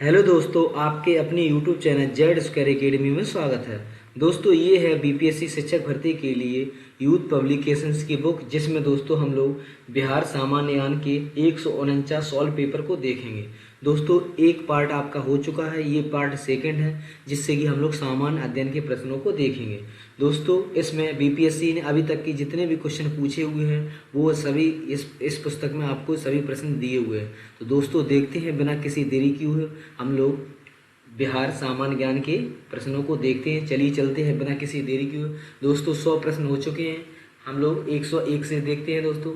Hello दोस्तों, आपके अपने YouTube channel Z square academy में स्वागत है। दोस्तों, ये है बीपीएससी शिक्षक भर्ती के लिए यूथ पब्लिकेशंस की बुक, जिसमें दोस्तों हम लोग बिहार सामान्ययान के 149 सॉल्व पेपर को देखेंगे। दोस्तों, एक पार्ट आपका हो चुका है, ये पार्ट सेकंड है, जिससे कि हम लोग सामान्य अध्ययन के प्रश्नों को देखेंगे। दोस्तों, इसमें बीपीएससी ने अभी तक की जितने भी क्वेश्चन पूछे हुए हैं वो सभी इस पुस्तक में आपको सभी प्रश्न दिए हुए हैं। तो दोस्तों, देखते हैं बिना किसी देरी किए हुए हम लोग बिहार सामान्य ज्ञान के प्रश्नों को देखते हैं। चलिए चलते हैं बिना किसी देरी किए हुए। दोस्तों, 100 प्रश्न हो चुके हैं, हम लोग 101 से देखते हैं दोस्तों।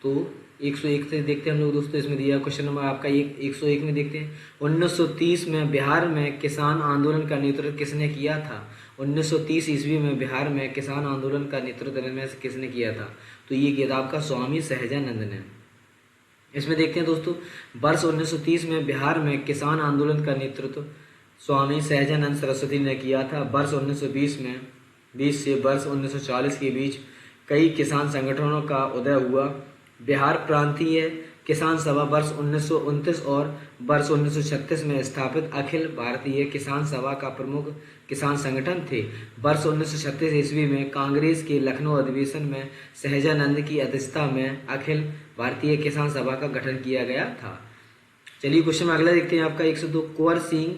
तो 101 से देखते हैं हम लोग दोस्तों। इसमें दिया क्वेश्चन नंबर आपका 101 में देखते हैं। 1930 में बिहार में किसान आंदोलन का नेतृत्व किसने किया था? 1930 ईस्वी में बिहार में किसान आंदोलन का नेतृत्व में से किसने किया था? तो ये किया था आपका स्वामी सहजानंद ने। इसमें देखते हैं दोस्तों, वर्ष 1930 में बिहार में किसान आंदोलन का नेतृत्व स्वामी सहजानंद सरस्वती ने किया था। वर्ष 1920 में 20 से वर्ष 1940 के बीच कई किसान संगठनों का उदय हुआ। बिहार प्रांतीय किसान सभा वर्ष 1929 और वर्ष 1936 में स्थापित अखिल भारतीय किसान सभा का प्रमुख किसान संगठन थे। वर्ष 1936 ईस्वी में कांग्रेस के लखनऊ अधिवेशन में सहजानंद की अध्यक्षता में अखिल भारतीय किसान सभा का गठन किया गया था। चलिए क्वेश्चन अगला देखते हैं आपका 102। कुंवर सिंह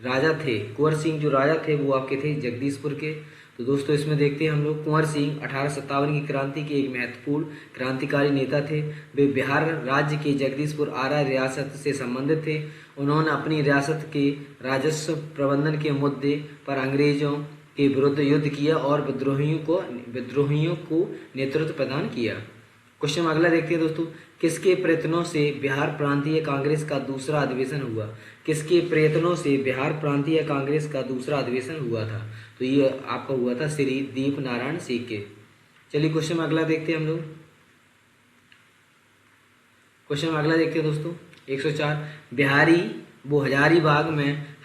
राजा थे। कुंवर सिंह जो राजा थे वो आपके थे जगदीशपुर के। तो दोस्तों, इसमें देखते हैं हम लोग, कुंवर सिंह 1857 की क्रांति के एक महत्वपूर्ण क्रांतिकारी नेता थे। वे बिहार राज्य के जगदीशपुर आरा रियासत से संबंधित थे। उन्होंने अपनी रियासत के राजस्व प्रबंधन के मुद्दे पर अंग्रेजों के विरुद्ध युद्ध किया और विद्रोहियों को नेतृत्व प्रदान किया। क्वेश्चन अगला देखते हैं दोस्तों, किसके प्रयत्नों से बिहार प्रांतीय कांग्रेस का दूसरा अधिवेशन हुआ? किसके प्रयत्नों से बिहार प्रांतीय कांग्रेस का दूसरा अधिवेशन हुआ था? तो ये आपका हुआ था श्री दीप नारायण सिंह के। चलिए क्वेश्चन अगला देखते हैं हम लोग। क्वेश्चन अगला देखते हैं दोस्तों 104।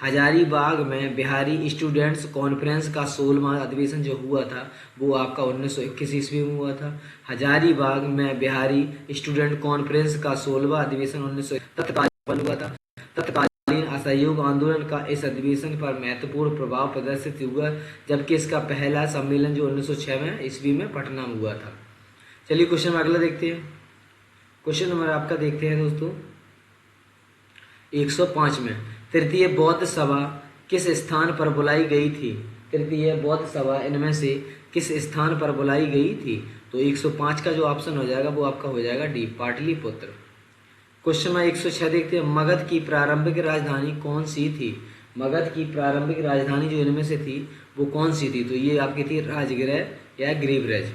हजारीबाग में बिहारी स्टूडेंट्स कॉन्फ्रेंस का 16वां अधिवेशन जो हुआ था वो आपका 1921 ईस्वी में हुआ था। हजारीबाग में बिहारी स्टूडेंट कॉन्फ्रेंस का 16वां अधिवेशन 1941 हुआ था। तत्कालीन असहयोग आंदोलन का इस अधिवेशन पर महत्वपूर्ण प्रभाव प्रदर्शित हुआ, जबकि इसका पहला सम्मेलन जो 1906 ईस्वी में पटना में हुआ था। चलिए क्वेश्चन अगला देखते हैं। क्वेश्चन नंबर आपका देखते हैं दोस्तों 105 में, तृतीय बौद्ध सभा किस स्थान पर बुलाई गई थी? तृतीय बौद्ध सभा इनमें से किस स्थान पर बुलाई गई थी? तो 105 का जो ऑप्शन हो जाएगा वो आपका हो जाएगा डी, पाटलिपुत्र। क्वेश्चन नंबर 106 देखते हैं, मगध की प्रारंभिक राजधानी कौन सी थी? मगध की प्रारंभिक राजधानी जो इनमें से थी वो कौन सी थी? तो ये आपकी थी राजगृह या ग्रीवरेज।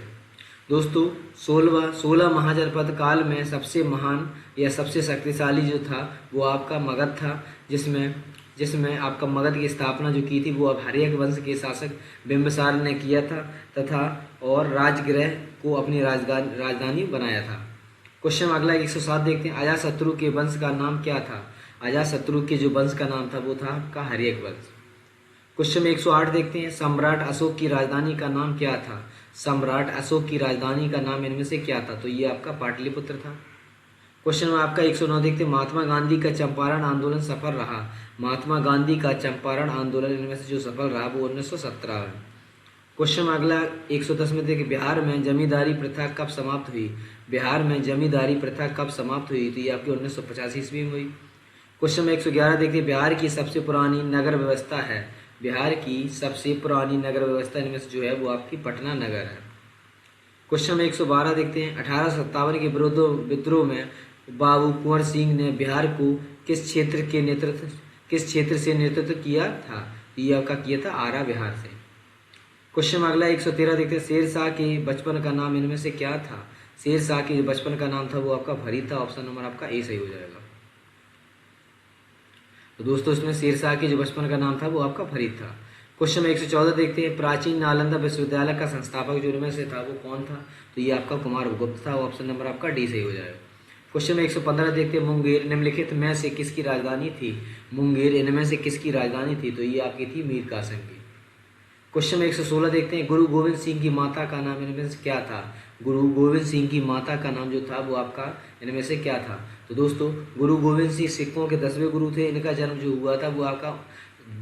दोस्तों, 16 महाजनपद काल में सबसे महान या सबसे शक्तिशाली जो था वो आपका मगध था, जिसमें आपका मगध की स्थापना जो की थी वो अब हर्यक वंश के शासक बिंबिसार ने किया था तथा और राजगृह को अपनी राजधानी बनाया था। क्वेश्चन अगला 107 देखते हैं, अजातशत्रु के वंश का नाम क्या था? अजातशत्रु के जो वंश का नाम था वो था आपका हर्यक वंश। क्वेश्चन 108 देखते हैं, सम्राट अशोक की राजधानी का नाम क्या था? सम्राट अशोक की राजधानी का नाम इनमें से क्या था? तो ये आपका पाटलिपुत्र था। क्वेश्चन में आपका 109 देखते हैं, महात्मा गांधी का चंपारण आंदोलन सफल रहा। महात्मा गांधी का चंपारण आंदोलन इनमें से जो सफल रहा वो 1917 में। क्वेश्चन में अगला 110 में देखिए, बिहार में जमींदारी प्रथा कब समाप्त हुई? बिहार में जमींदारी प्रथा कब समाप्त हुई? तो ये आपकी 1985 ईस्वी में हुई। क्वेश्चन में 111 देखिए, बिहार की सबसे पुरानी नगर व्यवस्था है। बिहार की सबसे पुरानी नगर व्यवस्था इनमें से जो है वो आपकी पटना नगर है। क्वेश्चन में 112 देखते हैं, 1857 के विद्रोह में बाबू कुंवर सिंह ने बिहार को किस क्षेत्र से नेतृत्व किया था? ये आपका किया था आरा बिहार से। क्वेश्चन में अगला 113 देखते हैं, शेरशाह के बचपन का नाम इनमें से क्या था? शेरशाह के जो बचपन का नाम था वो आपका फरीद था। ऑप्शन नंबर आपका ए सही हो जाएगा। तो दोस्तों, इसमें शेरशाह के जो बचपन का नाम था वो आपका फरीद था। क्वेश्चन में 114 देखते हैं, प्राचीन नालंदा विश्वविद्यालय का संस्थापक जो इनमें से था वो कौन था? तो ये आपका कुमारगुप्त था। ऑप्शन नंबर आपका डी सही हो जाएगा। क्वेश्चन में 115 देखते हैं, मुंगेर निम्नलिखित में से किसकी राजधानी थी? मुंगेर इनमें से किसकी राजधानी थी? तो ये आपकी थी मीर कासिम की। क्वेश्चन में 116 देखते हैं, गुरु गोविंद सिंह की माता का नाम इनमें से क्या था? गुरु गोविंद सिंह की माता का नाम जो था वो आपका इनमें से क्या था? तो दोस्तों गुरु गोविंद सिंह सिखों के 10वें गुरु थे। इनका जन्म जो हुआ था वो आपका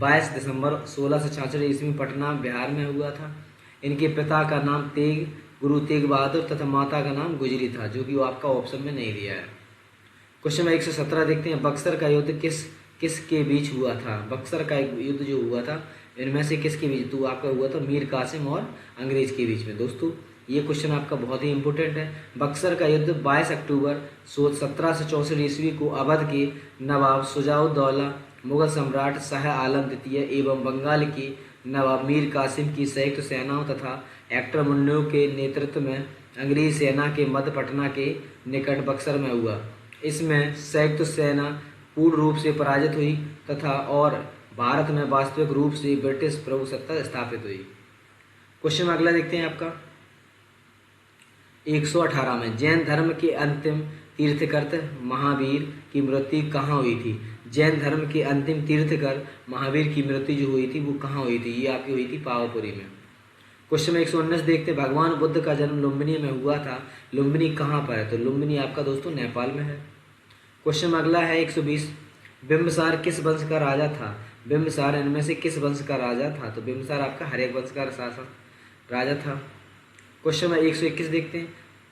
22 दिसंबर 1666 ईस्वी पटना बिहार में हुआ था। इनके पिता का नाम तेग गुरु तेग बहादुर तथा माता का नाम गुजरी था, जो कि वो आपका ऑप्शन में नहीं दिया है। क्वेश्चन नंबर 117 देखते हैं, बक्सर का युद्ध किसके बीच हुआ था? बक्सर का युद्ध जो हुआ था इनमें से किसके बीच? तो आपका हुआ था मीर कासिम और अंग्रेज के बीच में। दोस्तों ये क्वेश्चन आपका बहुत ही इंपॉर्टेंट है। बक्सर का युद्ध 22 अक्टूबर 1764 ईस्वी को अवध के नवाब शुजाउद्दौला, मुगल सम्राट शाह आलम द्वितीय एवं बंगाल के नवाब मीर कासिम की संयुक्त सेनाओं तथा एक्टर मुन्नो के नेतृत्व में अंग्रेज सेना के मध्य पटना के निकट बक्सर में हुआ। इसमें संयुक्त सेना पूर्ण रूप से पराजित हुई तथा और भारत में वास्तविक रूप से ब्रिटिश प्रभुसत्ता स्थापित हुई। क्वेश्चन अगला देखते हैं आपका 118 में, जैन धर्म के अंतिम तीर्थकर महावीर की मृत्यु कहाँ हुई थी? जैन धर्म के अंतिम तीर्थकर महावीर की मृत्यु जो हुई थी वो कहाँ हुई थी? ये आपकी हुई थी पावापुरी में। क्वेश्चन में 119 देखते, भगवान बुद्ध का जन्म लुम्बिनी में हुआ था। लुम्बिनी कहाँ पर है? तो लुम्बिनी आपका दोस्तों नेपाल में है। क्वेश्चन अगला है 120, बिंबिसार किस वंश का राजा था? बिंबिसार इनमें से किस वंश का राजा था? तो बिंबिसार आपका हर्यक वंश का शासक राजा था। क्वेश्चन में 121 देखते हैं,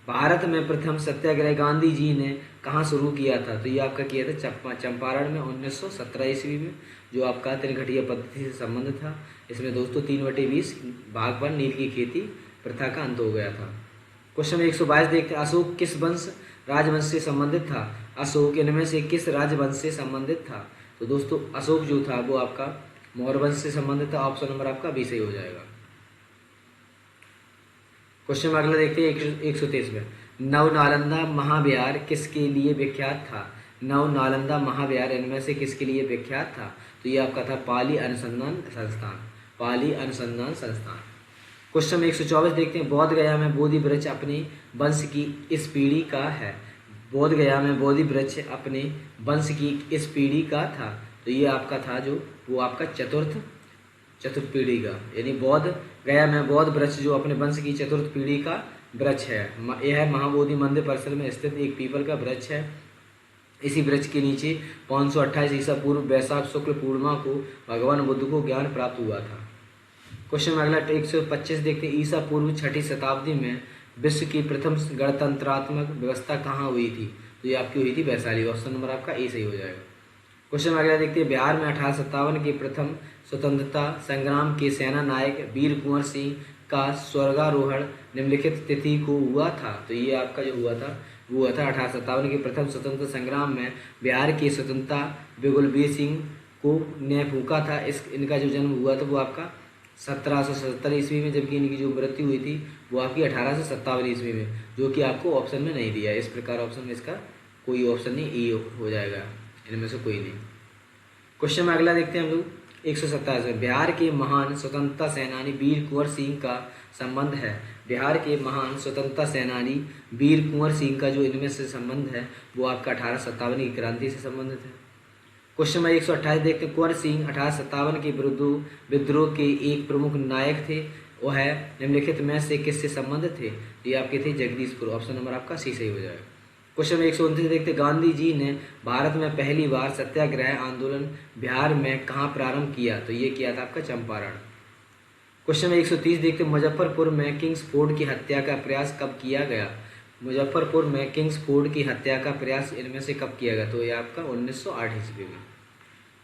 भारत में प्रथम सत्याग्रह गांधी जी ने कहाँ शुरू किया था? तो ये आपका किया था चंपारण में 1917 ईस्वी में, जो आपका त्रिघटिया पद्धति से संबंधित था। इसमें दोस्तों 3/20 भाग पर नील की खेती प्रथा का अंत हो गया था। क्वेश्चन 122 देखते हैं, अशोक किस वंश राजवंश से संबंधित था? अशोक इनमें से किस राजवंश से संबंधित था? तो दोस्तों अशोक जो था वो आपका मौर्य वंश से संबंधित था। ऑप्शन नंबर आपका बी सही हो जाएगा। क्वेश्चन अगला देखते हैं 123 में, नव नालंदा महाविहार किसके लिए विख्यात था? नव नालंदा महाविहार इनमें से किसके लिए विख्यात था? तो ये आपका था पाली अनुसंधान संस्थान, पाली अनुसंधान संस्थान। क्वेश्चन 124 देखते हैं, बोध गया में बोधि वृक्ष अपने वंश की इस पीढ़ी का है। बोध गया में बोधि वृक्ष अपने वंश की इस पीढ़ी का था। तो ये आपका था जो वो आपका चतुर्थ पीढ़ी का, यानी बोध गया में बौद्ध वृक्ष जो अपने वंश की चतुर्थ पीढ़ी का वृक्ष है। यह महाबोधि मंदिर परिसर में स्थित एक पीपल का वृक्ष है। इसी वृक्ष के नीचे 528 ईसा पूर्व वैशाख शुक्ल पूर्णिमा को भगवान बुद्ध को ज्ञान प्राप्त हुआ था। क्वेश्चन अगला 125 देखते हैं, ईसा पूर्व 6ठी शताब्दी में विश्व की प्रथम गणतंत्रात्मक व्यवस्था कहाँ हुई थी? तो ये आपकी हुई थी वैशाली। ऑप्शन नंबर आपका ए सही हो जाएगा। क्वेश्चन अगला देखते हैं, बिहार में 1857 के प्रथम स्वतंत्रता संग्राम के सेना नायक वीर कुंवर सिंह का स्वर्गारोहण निम्नलिखित तिथि को हुआ था। तो ये आपका जो हुआ था वो हुआ था 1857 के प्रथम स्वतंत्रता संग्राम में बिहार की स्वतंत्रता बिगुलबीर सिंह को ने फूका था। इनका जो जन्म हुआ था वो आपका 1777 ईस्वी में, जबकि इनकी जो मृत्यु हुई थी वो आपकी 1857 ईस्वी में, जो कि आपको ऑप्शन में नहीं दिया। इस प्रकार ऑप्शन में इसका कोई ऑप्शन नहीं, ई हो जाएगा, इनमें से कोई नहीं। क्वेश्चन में अगला देखते हैं हम लोग 127 में, बिहार के महान स्वतंत्रता सेनानी वीर कुंवर सिंह का संबंध है। बिहार के महान स्वतंत्रता सेनानी वीर कुंवर सिंह का जो इनमें से संबंध है वो आपका 1857 की क्रांति से संबंधित है। क्वेश्चन में 128 देखते हैं, कुंवर सिंह 1857 के विद्रोह के एक प्रमुख नायक थे। वह निम्नलिखित में से किससे संबंधित थे? ये आपके थे जगदीशपुर। ऑप्शन नंबर आपका सी सही हो जाएगा। क्वेश्चन में 129 देखते, गांधी जी ने भारत में पहली बार सत्याग्रह आंदोलन बिहार में कहाँ प्रारंभ किया? तो ये किया था आपका चंपारण। क्वेश्चन में 130 देखते, मुजफ्फरपुर में किंग्सफोर्ड की हत्या का प्रयास कब किया गया? मुजफ्फरपुर में किंग्सफोर्ड की हत्या का प्रयास इनमें से कब किया गया? तो ये आपका 1908 ईस्वी में।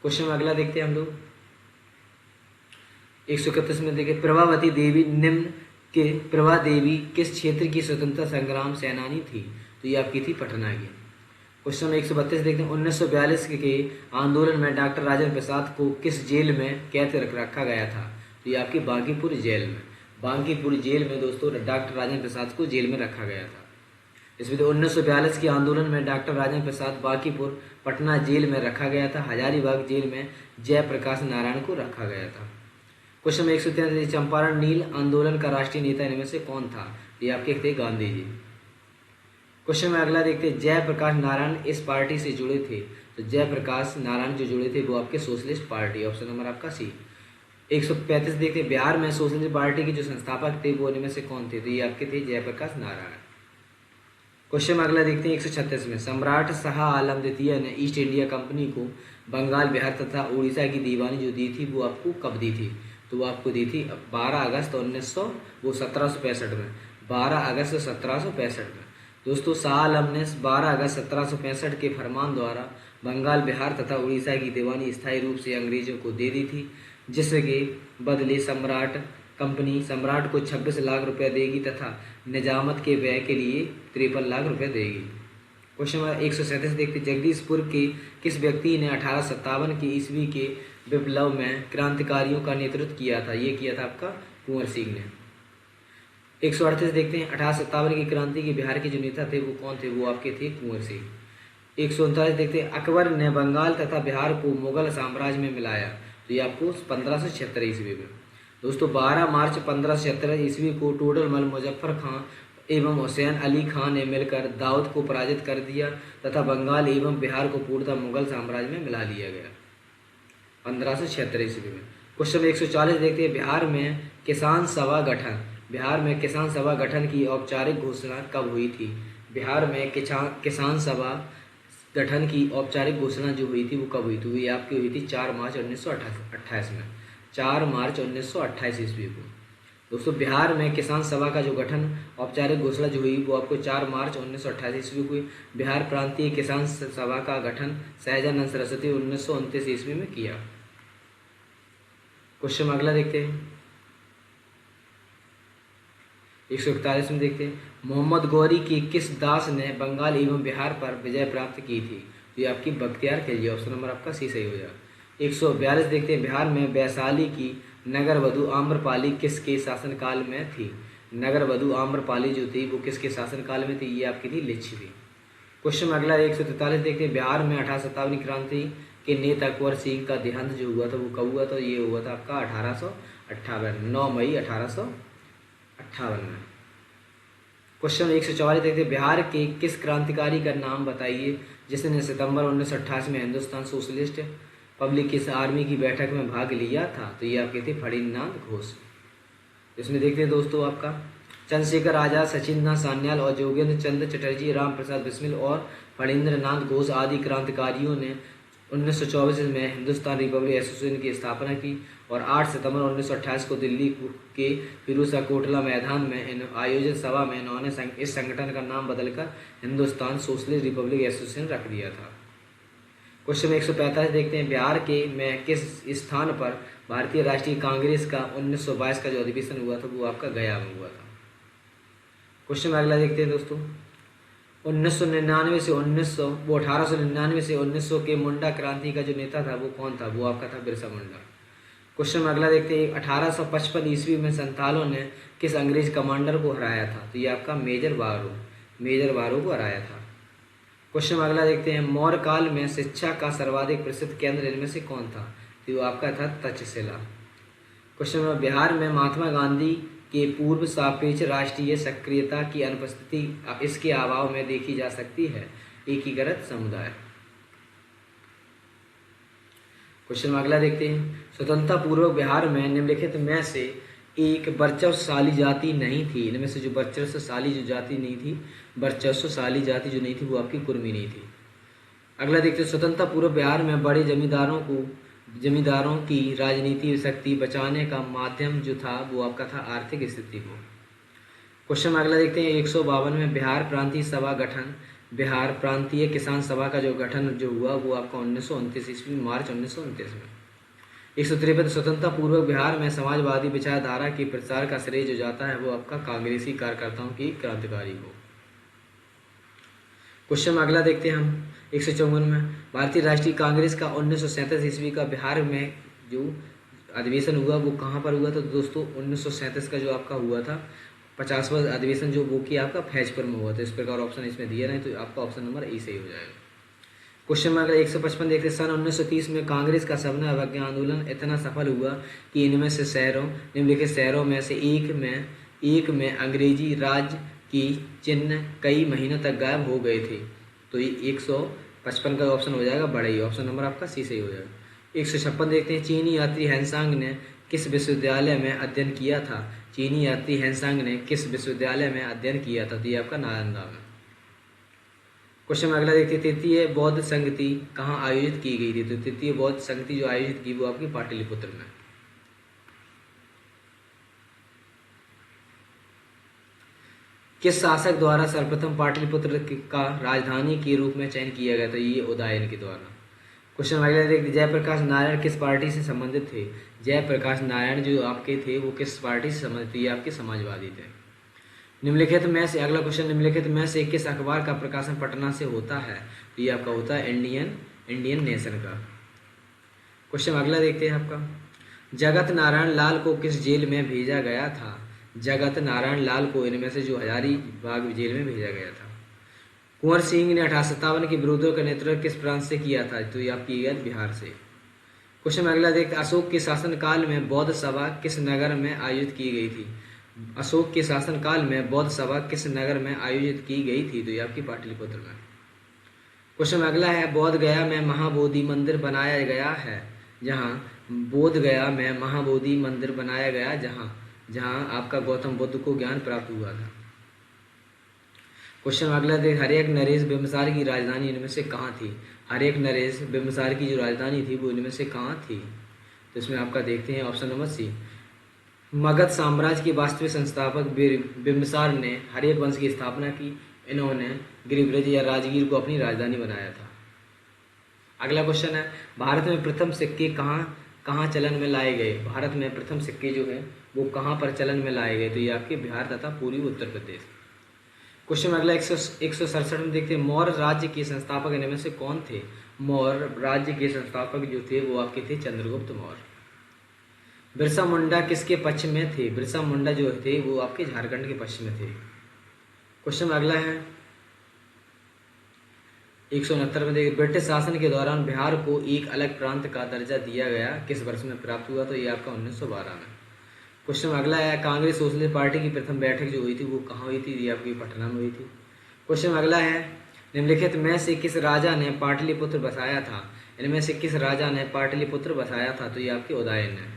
क्वेश्चन में अगला देखते हैं हम लोग 131 में देखें, प्रभावती देवी निम्न के प्रभा देवी किस क्षेत्र की स्वतंत्रता संग्राम सेनानी थी? तो ये आपकी थी पटना की। क्वेश्चन में 132 देखते हैं, 1942 के आंदोलन में डॉक्टर राजेंद्र प्रसाद को किस जेल में कैद रखा गया था? तो ये आपकी बांकीपुर जेल में। बांकीपुर जेल में दोस्तों डॉक्टर राजेंद्र प्रसाद को जेल में रखा गया था। इसमें 1942 के आंदोलन में डॉक्टर राजेंद्र प्रसाद बांकीपुर पटना जेल में रखा गया था। हजारीबाग जेल में जयप्रकाश नारायण को रखा गया था। क्वेश्चन में 133, चंपारण नील आंदोलन का राष्ट्रीय नेता इनमें से कौन था? ये आपके थे गांधी जी। क्वेश्चन में अगला देखते हैं, जयप्रकाश नारायण इस पार्टी से जुड़े थे। तो जयप्रकाश नारायण जो जुड़े थे वो आपके सोशलिस्ट पार्टी। ऑप्शन नंबर आपका सी। 135 देखते हैं, बिहार में सोशलिस्ट पार्टी के जो संस्थापक थे वो इनमें से कौन थे? तो ये आपके थे जयप्रकाश नारायण। क्वेश्चन अगला देखते हैं 136 में, सम्राट शाह आलम द्वितीय ने ईस्ट इंडिया कंपनी को बंगाल, बिहार तथा उड़ीसा की दीवानी जो दी थी वो आपको कब दी थी? तो वो आपको दी थी 12 अगस्त 1765 में, 12 अगस्त 1765 में। दोस्तों शाह आलम ने 12 अगस्त 1765 के फरमान द्वारा बंगाल, बिहार तथा उड़ीसा की दीवानी स्थायी रूप से अंग्रेजों को दे दी थी, जिसके बदले कंपनी सम्राट को 26 लाख रुपए देगी तथा निजामत के व्यय के लिए 53 लाख रुपए देगी। क्वेश्चन नंबर 137 देखते, जगदीशपुर के किस व्यक्ति ने 1857 की ईस्वी के विप्लव में क्रांतिकारियों का नेतृत्व किया था? ये किया था आपका कुंवर सिंह ने। 138 देखते हैं, 1857 की क्रांति के बिहार के जो नेता थे वो कौन थे? वो आपके थे कुंवर सिंह। 139 देखते हैं, अकबर ने बंगाल तथा बिहार को मुगल साम्राज्य में मिलाया, तो ये आपको 1576 ईस्वी में। दोस्तों 12 मार्च 1576 ईस्वी को टोडरमल, मुजफ्फर खां एवं हुसैन अली खां ने मिलकर दाऊद को पराजित कर दिया तथा बंगाल एवं बिहार को पूर्णतः मुगल साम्राज्य में मिला लिया गया 1576 ईस्वी में। क्वेश्चन 140 देखते हैं, बिहार में किसान सभा गठन की औपचारिक घोषणा कब हुई थी? बिहार में किसान सभा गठन की औपचारिक घोषणा जो हुई थी वो कब हुई थी? ये आपकी हुई थी 4 मार्च 1928 में, 4 मार्च 1928 ईस्वी को। दोस्तों बिहार में किसान सभा का जो गठन औपचारिक घोषणा जो हुई वो आपको 4 मार्च 1928 ईस्वी को। बिहार प्रांतीय किसान सभा का गठन सहजानंद सरस्वती 1929 ईस्वी में किया। क्वेश्चन अगला देखते हैं 141 में देखते हैं, मोहम्मद गौरी के किस दास ने बंगाल एवं बिहार पर विजय प्राप्त की थी? तो ये आपकी बख्तियार खिलजी, ऑप्शन नंबर आपका सी सही हो जाएगा। 142 देखते हैं, बिहार में वैशाली की नगर वधु आम्रपाली किसके शासनकाल में थी? नगर वधु आम्रपाली जो थी वो किसके शासनकाल में थी? ये आपकी थी लिच्छवी। क्वेश्चन अगला 143 देखते हैं, बिहार में 1857 क्रांति के नेता कुंवर सिंह का देहांत जो हुआ था वो कब हुआ था? ये हुआ था आपका 1858, 9 मई 1858 में। क्वेश्चन 144 देखते हैं, बिहार के किस क्रांतिकारी का नाम बताइए जिसने सितंबर 1928 में हिंदुस्तान सोशलिस्ट पब्लिक आर्मी की बैठक में भाग लिया था? तो ये आपके थे फणींद्रनाथ घोष। इसमें देखते हैं दोस्तों आपका चंद्रशेखर आजाद, सचिंद्रनाथ सान्याल और जोगेंद्र चंद्र चटर्जी, राम प्रसाद बिस्मिल और फणींद्रनाथ घोष आदि क्रांतिकारियों ने 1924 में हिंदुस्तान रिपब्लिक एसोसिएशन की स्थापना की और 8 सितंबर 1928 को दिल्ली के फिरोजा कोटला मैदान में आयोजित सभा में इन्होंने इस संगठन का नाम बदलकर हिंदुस्तान सोशलिस्ट रिपब्लिक एसोसिएशन रख दिया था। क्वेश्चन 145 देखते हैं, बिहार के में किस स्थान पर भारतीय राष्ट्रीय कांग्रेस का 1922 का जो अधिवेशन हुआ था वो आपका गया में हुआ था। क्वेश्चन अगला देखते हैं दोस्तों, 1899 से 1900 के मुंडा क्रांति का जो नेता था वो कौन था? वो आपका था बिरसा मुंडा। क्वेश्चन अगला देखते हैं, 1855 ईस्वी में संथालों ने किस अंग्रेज कमांडर को हराया था? तो ये आपका मेजर बारो को हराया था। क्वेश्चन अगला देखते हैं, मौर्य काल में शिक्षा का सर्वाधिक प्रसिद्ध केंद्र इनमें से कौन था? तो आपका था तक्षशिला। क्वेश्चन नंबर, बिहार में महात्मा गांधी के पूर्व सापेक्ष राष्ट्रीय सक्रियता की अनुपस्थिति इसके अभाव में देखी जा सकती है? एकीकृत समुदाय। क्वेश्चन अगला देखते हैं, स्वतंत्रता पूर्व बिहार में निम्नलिखित में से एक वर्चस्वशाली जाति नहीं थी। इनमें से जो वर्चस्वशाली जो जाति नहीं थी, वर्चस्वशाली जाति जो नहीं थी वो आपकी कुर्मी नहीं थी। अगला देखते हैं, स्वतंत्रता पूर्व बिहार में बड़े जमींदारों की राजनीति शक्ति बचाने का माध्यम जो था वो आपका था आर्थिक स्थिति को। क्वेश्चन अगला देखते हैं, 152 में बिहार प्रांतीय सभा गठन, बिहार प्रांतीय किसान सभा का जो गठन जो हुआ वो आपका 1929 ईस्वी, मार्च 1929 में। 153 स्वतंत्रता पूर्व बिहार में समाजवादी विचारधारा के प्रचार का श्रेय जो जाता है वो आपका कांग्रेसी कार्यकर्ताओं की क्रांतिकारी को। क्वेश्चन अगला देखते हैं हम 154 में, भारतीय राष्ट्रीय कांग्रेस का 1937 ईस्वी का बिहार में जो अधिवेशन हुआ वो कहाँ पर हुआ था? तो दोस्तों 1937 का जो आपका हुआ था 50वां अधिवेशन जो वो कि आपका फैजपुर में हुआ था। इस प्रकार ऑप्शन इसमें दिया नहीं तो आपका ऑप्शन नंबर ए सही हो जाएगा। क्वेश्चन में अगर 155 देखते हैं, सन 1930 में कांग्रेस का सबना अवज्ञा आंदोलन इतना सफल हुआ कि इनमें से निम्नलिखित शहरों में से एक में अंग्रेजी राज की चिन्ह कई महीनों तक गायब हो गए थे। तो ये 155 का ऑप्शन हो जाएगा बड़ा ही, ऑप्शन नंबर आपका सी सही हो जाएगा। 156 देखते हैं, चीनी यात्री हैंसांग ने किस विश्वविद्यालय में अध्ययन किया था? चीनी यात्री हेनसांग ने किस विश्वविद्यालय में अध्ययन किया था? तो ये आपका नालंदा में। क्वेश्चन अगला देखते हैं, तृतीय बौद्ध संगति कहाँ आयोजित की गई थी? तो तृतीय बौद्ध संगति जो आयोजित की वो आपकी पाटलिपुत्र में। किस शासक द्वारा सर्वप्रथम पाटलिपुत्र का राजधानी के रूप में चयन किया गया था? ये उदयन के द्वारा। क्वेश्चन अगला देखते, जयप्रकाश नारायण किस पार्टी से संबंधित थे? जयप्रकाश नारायण जो आपके थे वो किस पार्टी से संबंधित थे? ये आपके समाजवादी थे। निम्नलिखित में से अगला क्वेश्चन, निम्नलिखित में से किस अखबार का प्रकाशन पटना से होता है? तो ये आपका होता है इंडियन नेशन का। क्वेश्चन अगला देखते हैं आपका, जगत नारायण लाल को किस जेल में भेजा गया था? जगत नारायण लाल को इनमें से जो हजारीबाग जेल में भेजा गया था। कुंवर सिंह ने 1857 के विरोधियों का नेतृत्व किस प्रांत से किया था? तो ये आपकी गया बिहार से। क्वेश्चन अगला देखते, अशोक के शासनकाल में बौद्ध सभा किस नगर में आयोजित की गई थी? अशोक के शासनकाल में बौद्ध सभा किस नगर में आयोजित की गई थी? तो ये आपकी पाटलिपुत्र में। क्वेश्चन अगला है, बोध गया में महाबोधि मंदिर बनाया गया है जहाँ बोध गया में महाबोधि मंदिर बनाया गया जहाँ आपका गौतम बुद्ध को ज्ञान प्राप्त हुआ था। क्वेश्चन अगला देख, हर्यक नरेश बिम्बसार की राजधानी इनमें से कहाँ थी? हर्यक नरेश बिम्बसार की जो राजधानी थी वो इनमें से कहाँ थी? तो इसमें आपका देखते हैं ऑप्शन नंबर सी। मगध साम्राज्य के वास्तविक संस्थापक बिम्बसार ने हर्यक वंश की स्थापना की। इन्होंने गिरिब्रज या राजगीर को अपनी राजधानी बनाया था। अगला क्वेश्चन है, भारत में प्रथम सिक्के कहाँ चलन में लाए गए? भारत में प्रथम सिक्के जो है वो कहाँ पर चलन में लाए गए? तो ये आपके बिहार तथा पूर्वी उत्तर प्रदेश। क्वेश्चन अगला 167 में देखते हैं, मौर्य राज्य के संस्थापक इनमें से कौन थे? मौर्य राज्य के संस्थापक जो थे वो आपके थे चंद्रगुप्त मौर्य। बिरसा मुंडा किसके पक्ष में थे? बिरसा मुंडा जो थे वो आपके झारखंड के पक्ष में थे। क्वेश्चन अगला है 169 में देखिए, ब्रिटिश शासन के दौरान बिहार को एक अलग प्रांत का दर्जा दिया गया, किस वर्ष में प्राप्त हुआ? तो ये आपका 1912 में। क्वेश्चन अगला है, कांग्रेस सोशलिस्ट पार्टी की प्रथम बैठक जो हुई थी वो कहाँ हुई थी? ये आपकी पटना में हुई थी। क्वेश्चन अगला है, निम्नलिखित में से किस राजा ने पाटलिपुत्र बसाया था? इनमें से किस राजा ने पाटलिपुत्र बसाया था? तो ये आपके उदयन है।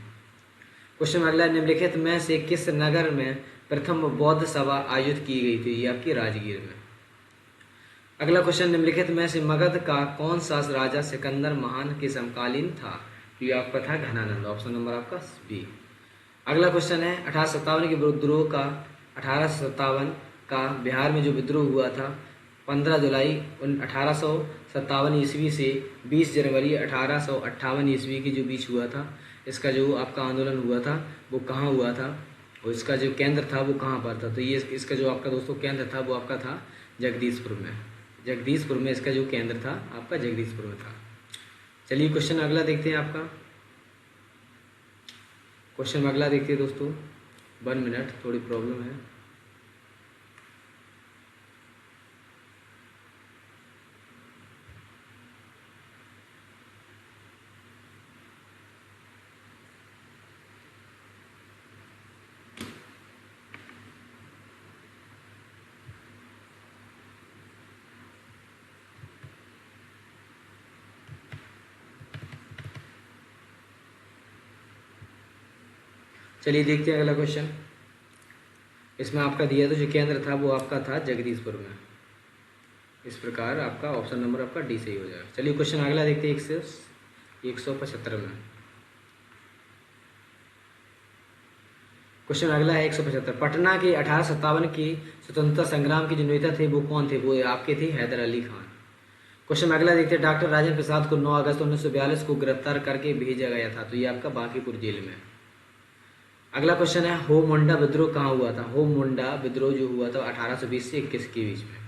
क्वेश्चन अगला, निम्नलिखित में से किस नगर में प्रथम बौद्ध सभा आयोजित की गई थी? ये आपकी राजगीर में। अगला क्वेश्चन, निम्नलिखित में से मगध का कौन सा राजा सिकंदर महान के समकालीन था? तो ये आपका था घनानंद, ऑप्शन नंबर आपका बी। अगला क्वेश्चन है, 1857 के विद्रोह का 1857 का बिहार में जो विद्रोह हुआ था 15 जुलाई 1857 ईस्वी से 20 जनवरी 1858 ईस्वी के जो बीच हुआ था, इसका जो आपका आंदोलन हुआ था वो कहाँ हुआ था और इसका जो केंद्र था वो कहाँ पर था? तो ये इसका जो आपका दोस्तों केंद्र था वो आपका था जगदीशपुर में। जगदीशपुर में इसका जो केंद्र था आपका जगदीशपुर में था। चलिए क्वेश्चन अगला देखते हैं आपका। क्वेश्चन अगला देखते हैं दोस्तों, 1 मिनट थोड़ी प्रॉब्लम है। चलिए देखते हैं अगला क्वेश्चन। इसमें आपका दिया तो जो केंद्र था वो आपका था जगदीशपुर में। इस प्रकार आपका ऑप्शन नंबर आपका डी सही हो जाएगा। चलिए क्वेश्चन अगला देखते हैं 175 में। क्वेश्चन अगला है 175, पटना के 1857 के स्वतंत्रता संग्राम के जो नेता थे वो कौन थे? वो आपके थे हैदर अली खान। क्वेश्चन अगला देखते हैं, डॉक्टर राजेंद्र प्रसाद को 9 अगस्त 1942 को गिरफ्तार करके भेजा गया था। तो ये आपका बांकीपुर जेल में। अगला क्वेश्चन है, हो मुंडा विद्रोह कहाँ हुआ था? हो मुंडा विद्रोह जो हुआ था 1820 से 21 के बीच में।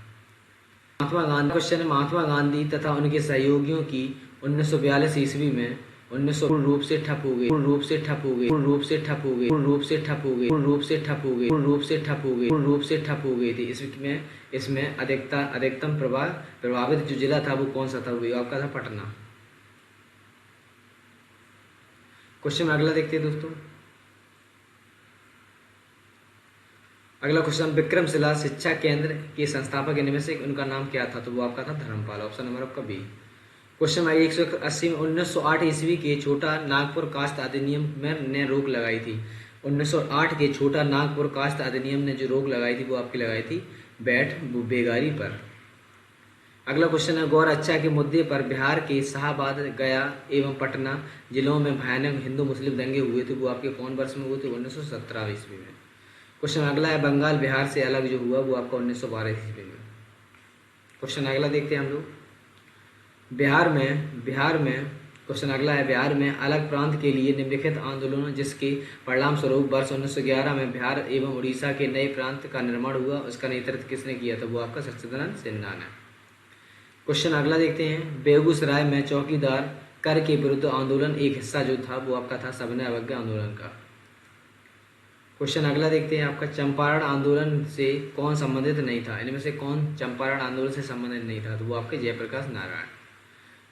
महात्मा गांधी, क्वेश्चन है, महात्मा गांधी तथा उनके सहयोगियों की 1942 ईस्वी में पूर्ण रूप से ठप हो गई थी। इसमें अधिकतम प्रभावित जो जिला था वो कौन सा था? वो आपका था पटना। क्वेश्चन अगला देखते हैं दोस्तों। अगला क्वेश्चन, विक्रमशिला शिक्षा केंद्र के संस्थापक इनमें से उनका नाम क्या था? तो वो आपका था धर्मपाल, ऑप्शन नंबर आपका बी। क्वेश्चन नंबर 180 में 1908 ईस्वी के छोटा नागपुर कास्ट अधिनियम में ने रोक लगाई थी। 1908 के छोटा नागपुर कास्ट अधिनियम ने जो रोक लगाई थी वो आपकी लगाई थी बैठ बेगारी पर। अगला क्वेश्चन है गौर अच्छा के मुद्दे पर बिहार के शाहबाद, गया एवं पटना जिलों में भयानक हिंदू मुस्लिम दंगे हुए थे, वो आपके कौन वर्ष में हुए थे? 1917 ईस्वी में। क्वेश्चन अगला है बंगाल बिहार से अलग जो हुआ वो आपका 1912 ईस्वी में। क्वेश्चन अगला देखते हैं हम लोग बिहार में क्वेश्चन अगला है बिहार में अलग प्रांत के लिए निम्नलिखित आंदोलन जिसके परिणाम स्वरूप वर्ष 1911 में बिहार एवं उड़ीसा के नए प्रांत का निर्माण हुआ, उसका नेतृत्व किसने किया था? वो आपका सच्चिदानंद सिन्हा ने। क्वेश्चन अगला देखते हैं बेगूसराय में चौकीदार कर के विरुद्ध आंदोलन एक हिस्सा जो था वो आपका था सविनय अवज्ञा आंदोलन का। क्वेश्चन अगला देखते हैं आपका चंपारण आंदोलन से कौन संबंधित नहीं था? इनमें से कौन चंपारण आंदोलन से संबंधित नहीं था? तो वो आपके जयप्रकाश नारायण।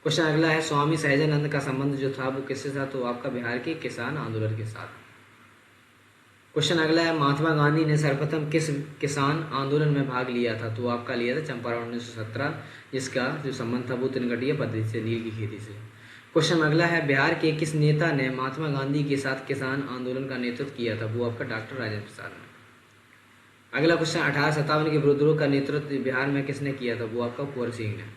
क्वेश्चन अगला है स्वामी सहजानंद का संबंध जो था वो किससे था? तो आपका बिहार के किसान आंदोलन के साथ। क्वेश्चन अगला है महात्मा गांधी ने सर्वप्रथम किस किसान आंदोलन में भाग लिया था? तो आपका लिया था चंपारण 1917, जिसका जो संबंध था वो तिनगटिया पद्धति से, नील की खेती से। क्वेश्चन अगला है बिहार के किस नेता ने महात्मा गांधी के साथ किसान आंदोलन का नेतृत्व किया था? वो आपका डॉक्टर राजेंद्र प्रसाद ने। अगला क्वेश्चन 1857 के विद्रोह का नेतृत्व बिहार में किसने किया था? वो आपका कुंवर सिंह ने।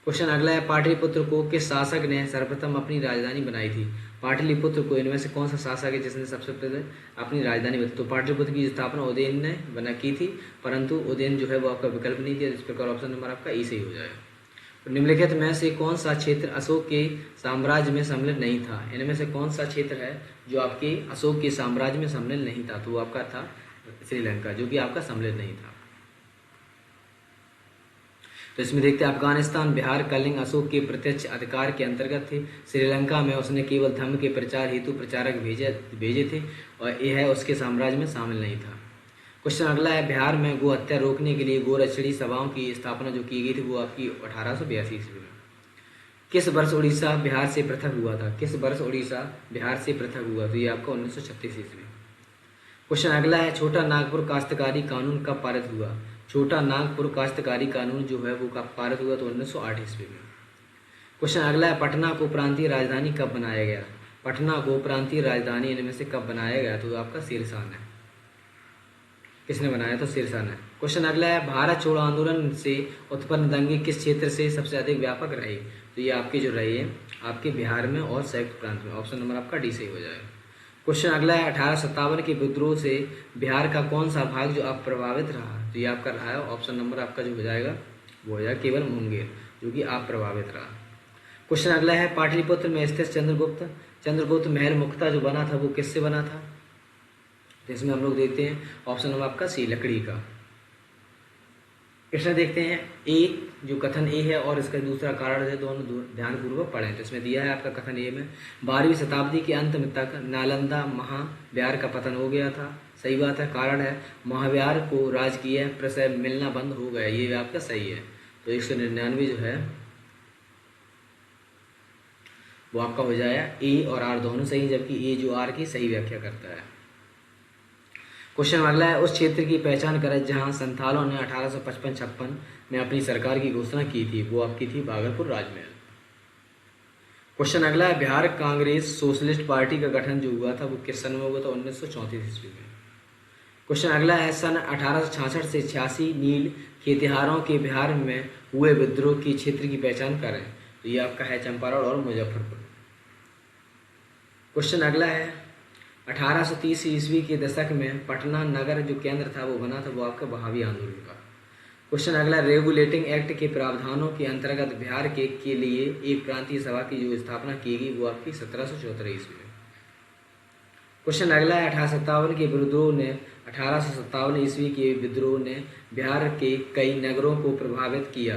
क्वेश्चन अगला है पाटलिपुत्र को किस शासक ने सर्वप्रथम अपनी राजधानी बनाई थी? पाटलिपुत्र को इनमें से कौन सा शासक है जिसने सबसे पहले अपनी राजधानी बनाई? तो पाटलिपुत्र की स्थापना उदयन ने बना की थी, परंतु उदयन जो है वो आपका विकल्प नहीं दिया, इस प्रकार ऑप्शन नंबर आपका ई सही हो जाएगा। तो निम्नलिखित में से कौन सा क्षेत्र अशोक के साम्राज्य में सम्मिलित नहीं था? इनमें से कौन सा क्षेत्र है जो आपके अशोक के साम्राज्य में सम्मिलित नहीं था? तो वो आपका था श्रीलंका, जो कि आपका सम्मिलित नहीं था। तो इसमें देखते हैं अफगानिस्तान बिहार कलिंग अशोक के प्रत्यक्ष अधिकार के अंतर्गत थे। श्रीलंका में उसने केवल धर्म के प्रचार हेतु प्रचारक भेजे थे और यह उसके साम्राज्य में शामिल नहीं था। क्वेश्चन अगला है बिहार में गो हत्या रोकने के लिए गोरक्षणी सभाओं की स्थापना जो की गई थी वो आपकी 1882 ईस्वी में। किस वर्ष उड़ीसा बिहार से पृथक हुआ था? किस वर्ष उड़ीसा बिहार से पृथक हुआ? तो ये आपका 1936 ईस्वी। क्वेश्चन अगला है छोटा नागपुर काश्तकारी कानून कब पारित हुआ? छोटा नागपुर काश्तकारी कानून जो है वो कब पारित हुआ? तो 1908 ईस्वी में। क्वेश्चन अगला है पटना को प्रांतीय राजधानी कब बनाया गया? पटना को प्रांतीय राजधानी इनमें से कब बनाया गया? तो आपका शेरशाह ने। किसने बनाया? तो शेरशाह ने। क्वेश्चन अगला है भारत छोड़ो आंदोलन से उत्पन्न दंगे किस क्षेत्र से सबसे अधिक व्यापक रहे? तो ये आपके जो रहे हैं आपके बिहार में और संयुक्त प्रांत में। ऑप्शन नंबर आपका डी सही हो जाएगा। क्वेश्चन अगला है 1857 के विद्रोह से बिहार का कौन सा भाग जो आप प्रभावित रहा? तो ये आपका रहा है ऑप्शन नंबर आपका जो हो जाएगा वो हो जाएगा केवल मुंगेर, जो कि आप प्रभावित रहा। क्वेश्चन अगला है पाटलिपुत्र में स्थित चंद्रगुप्त महल मुख्यतः जो बना था वो किससे बना था? तो इसमें हम लोग देखते हैं ऑप्शन नंबर आपका सी लकड़ी का। प्रश्न देखते हैं ए जो कथन ए है और इसका दूसरा कारण है, दोनों ध्यानपूर्वक पढ़ें। तो इसमें दिया है आपका कथन ए में 12वीं शताब्दी के अंत में तक नालंदा महाविहार का पतन हो गया था। सही बात है। कारण है महाविहार को राजकीय प्रशय मिलना बंद हो गया, ये आपका सही है। तो 199 जो है वो आपका हो जाएगा ए और आर दोनों सही, जबकि ए जो आर की सही व्याख्या करता है। क्वेश्चन अगला है उस क्षेत्र की पहचान करें जहां संथालों ने 1855-56 में अपनी सरकार की घोषणा की थी, वो आपकी थी भागलपुर राजमहल। क्वेश्चन अगला है बिहार कांग्रेस सोशलिस्ट पार्टी का गठन जो हुआ था वो किस सन में हुआ था? 1934 ईस्वी में। क्वेश्चन अगला है सन 1866 से 86 नील खेतिहारों के बिहार में हुए विद्रोह की क्षेत्र की पहचान करें। तो ये आपका है चंपारण और मुजफ्फरपुर। क्वेश्चन अगला है 1830 ईस्वी के दशक में पटना नगर जो केंद्र था वो बना था, वो आपका बहावी आंदोलन का। क्वेश्चन अगला रेगुलेटिंग एक्ट के प्रावधानों के अंतर्गत बिहार के लिए एक प्रांतीय सभा की जो स्थापना की गई वो आपकी 1774 ईस्वी में। क्वेश्चन अगला है 1857 ईस्वी के विद्रोह ने बिहार के कई नगरों को प्रभावित किया।